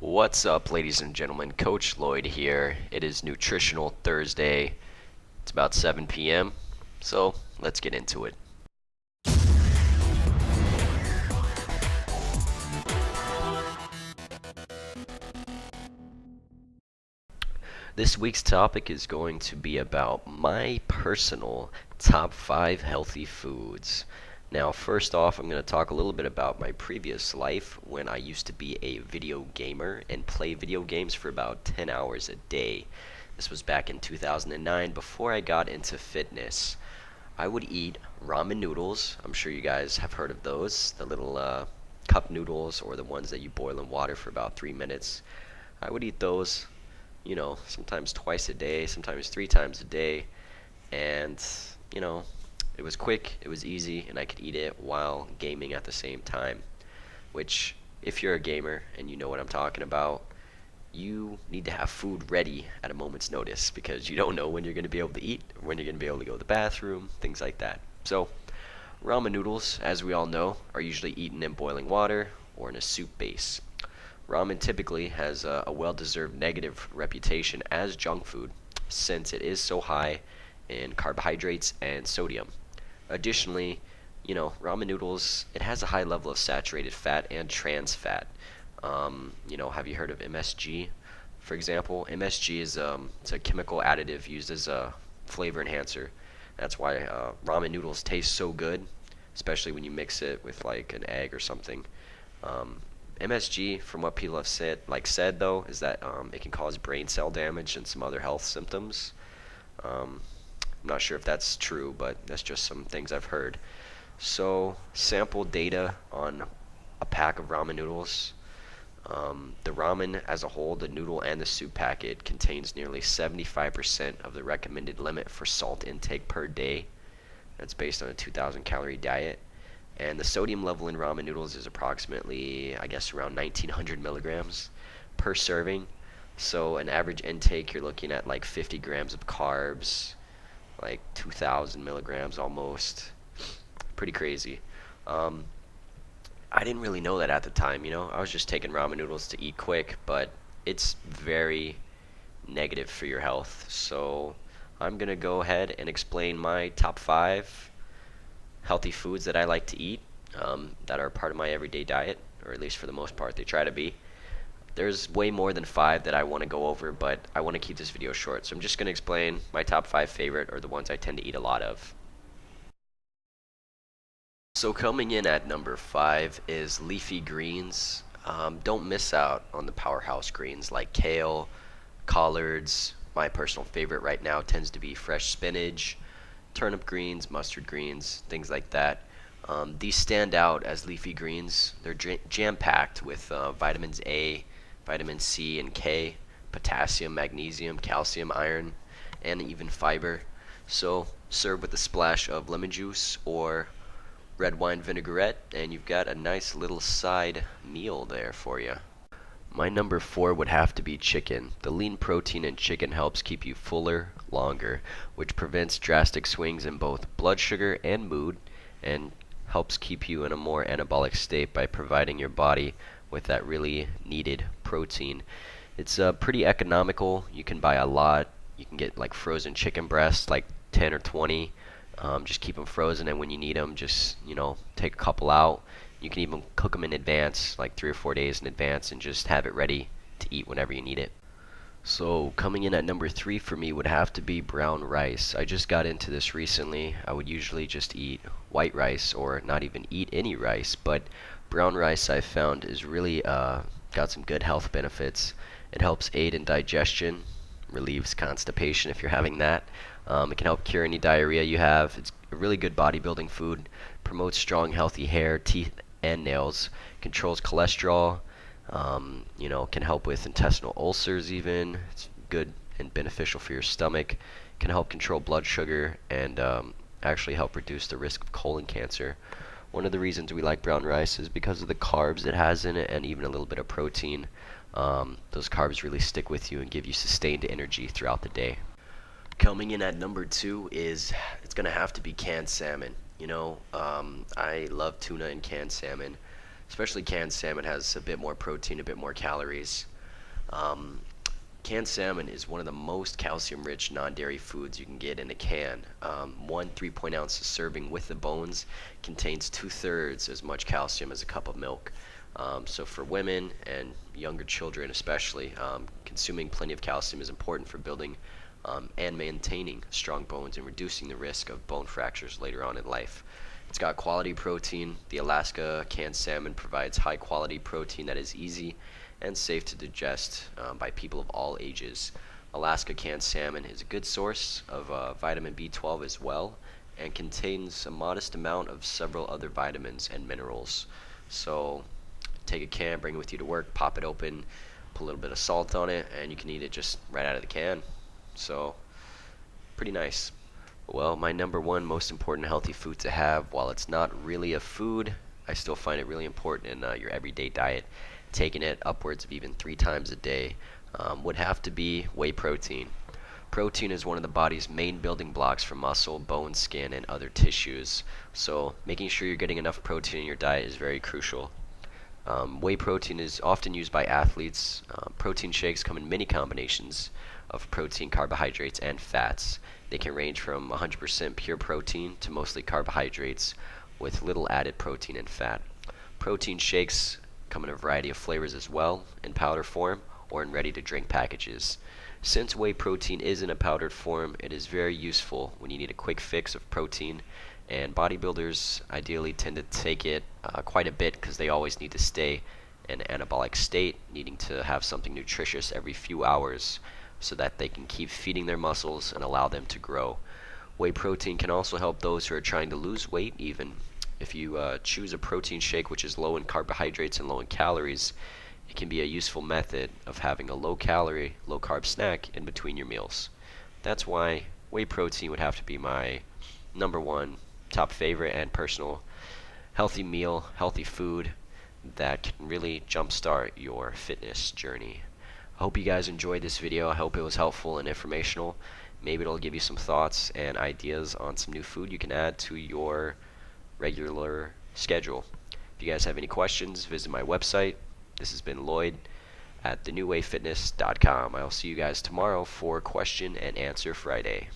What's up, ladies and gentlemen? Coach Lloyd here. It is Nutritional Thursday. It's about 7 p.m., so let's get into it. This week's topic is going to be about my personal top 5 healthy foods. Now, first off, I'm going to talk a little bit about my previous life when I used to be a video gamer and play video games for about 10 hours a day. This was back in 2009 before I got into fitness. I would eat ramen noodles. I'm sure you guys have heard of those, the little cup noodles or the ones that you boil in water for about 3 minutes. I would eat those, sometimes twice a day, sometimes 3 times a day, and you know, it was quick, it was easy, and I could eat it while gaming at the same time. Which, if you're a gamer and you know what I'm talking about, you need to have food ready at a moment's notice because you don't know when you're going to be able to eat, or when you're going to be able to go to the bathroom, things like that. So, ramen noodles, as we all know, are usually eaten in boiling water or in a soup base. Ramen typically has a well-deserved negative reputation as junk food since it is so high in carbohydrates and sodium. Additionally, ramen noodles, it has a high level of saturated fat and trans fat. Have you heard of MSG? For example, MSG is it's a chemical additive used as a flavor enhancer. That's why ramen noodles taste so good, especially when you mix it with like an egg or something. MSG, from what people have said though, is that it can cause brain cell damage and some other health symptoms. I'm not sure if that's true, but that's just some things I've heard. So, sample data on a pack of ramen noodles. The ramen as a whole, the noodle and the soup packet, contains nearly 75% of the recommended limit for salt intake per day. That's based on a 2,000 calorie diet. And the sodium level in ramen noodles is approximately, I guess, around 1,900 milligrams per serving. So an average intake, you're looking at like 50 grams of carbs, like 2,000 milligrams almost. Pretty crazy. I didn't really know that at the time, I was just taking ramen noodles to eat quick, but it's very negative for your health. So I'm going to go ahead and explain my top 5 healthy foods that I like to eat, that are part of my everyday diet, or at least for the most part they try to be. There's way more than 5 that I want to go over, but I want to keep this video short, so I'm just going to explain my top 5 favorite, or the ones I tend to eat a lot of. So coming in at number 5 is leafy greens. Don't miss out on the powerhouse greens like kale, collards. My personal favorite right now tends to be fresh spinach, turnip greens, mustard greens, things like that. These stand out as leafy greens. They're jam-packed with vitamins A, vitamin C and K, potassium, magnesium, calcium, iron, and even fiber. So serve with a splash of lemon juice or red wine vinaigrette, and you've got a nice little side meal there for you. My number 4 would have to be chicken. The lean protein in chicken helps keep you fuller longer, which prevents drastic swings in both blood sugar and mood, and helps keep you in a more anabolic state by providing your body with that really needed protein. It's pretty economical. You can buy a lot. You can get like frozen chicken breasts, like 10 or 20. Just keep them frozen, and when you need them, just take a couple out. You can even cook them in advance, like 3 or 4 days in advance, and just have it ready to eat whenever you need it. So coming in at number 3 for me would have to be brown rice. I just got into this recently. I would usually just eat white rice or not even eat any rice, but brown rice I found is really got some good health benefits. It helps aid in digestion, relieves constipation if you're having that. It can help cure any diarrhea you have. It's a really good bodybuilding food. Promotes strong, healthy hair, teeth, and nails. Controls cholesterol. Can help with intestinal ulcers even. It's good and beneficial for your stomach. Can help control blood sugar and actually help reduce the risk of colon cancer. One of the reasons we like brown rice is because of the carbs it has in it and even a little bit of protein. Those carbs really stick with you and give you sustained energy throughout the day. Coming in at number 2 is, it's going to have to be canned salmon. I love tuna and canned salmon. Especially canned salmon has a bit more protein, a bit more calories. Um, Canned salmon is one of the most calcium-rich non-dairy foods you can get in a can. One 3-ounce serving with the bones contains 2/3 as much calcium as a cup of milk. So for women and younger children especially, consuming plenty of calcium is important for building and maintaining strong bones and reducing the risk of bone fractures later on in life. It's got quality protein. The Alaska canned salmon provides high quality protein that is easy and safe to digest by people of all ages. Alaska canned salmon is a good source of vitamin B12 as well, and contains a modest amount of several other vitamins and minerals. So take a can, bring it with you to work, pop it open, put a little bit of salt on it, and you can eat it just right out of the can. So pretty nice. Well, my number one most important healthy food to have, while it's not really a food, I still find it really important in your everyday diet. Taking it upwards of even 3 times a day would have to be whey protein. Protein is one of the body's main building blocks for muscle, bone, skin, and other tissues. So making sure you're getting enough protein in your diet is very crucial. Whey protein is often used by athletes. Protein shakes come in many combinations of protein, carbohydrates, and fats. They can range from 100% pure protein to mostly carbohydrates with little added protein and fat. Protein shakes come in a variety of flavors as well, in powder form or in ready-to-drink packages. Since whey protein is in a powdered form, it is very useful when you need a quick fix of protein, and bodybuilders ideally tend to take it quite a bit because they always need to stay in an anabolic state, needing to have something nutritious every few hours so that they can keep feeding their muscles and allow them to grow. Whey protein can also help those who are trying to lose weight even. If you choose a protein shake which is low in carbohydrates and low in calories, it can be a useful method of having a low calorie, low carb snack in between your meals. That's why whey protein would have to be my number one top favorite and personal healthy meal, healthy food that can really jumpstart your fitness journey. I hope you guys enjoyed this video. I hope it was helpful and informational. Maybe it'll give you some thoughts and ideas on some new food you can add to your regular schedule. If you guys have any questions, visit my website. This has been Lloyd at thenewwavefitness.com. I'll see you guys tomorrow for Question and Answer Friday.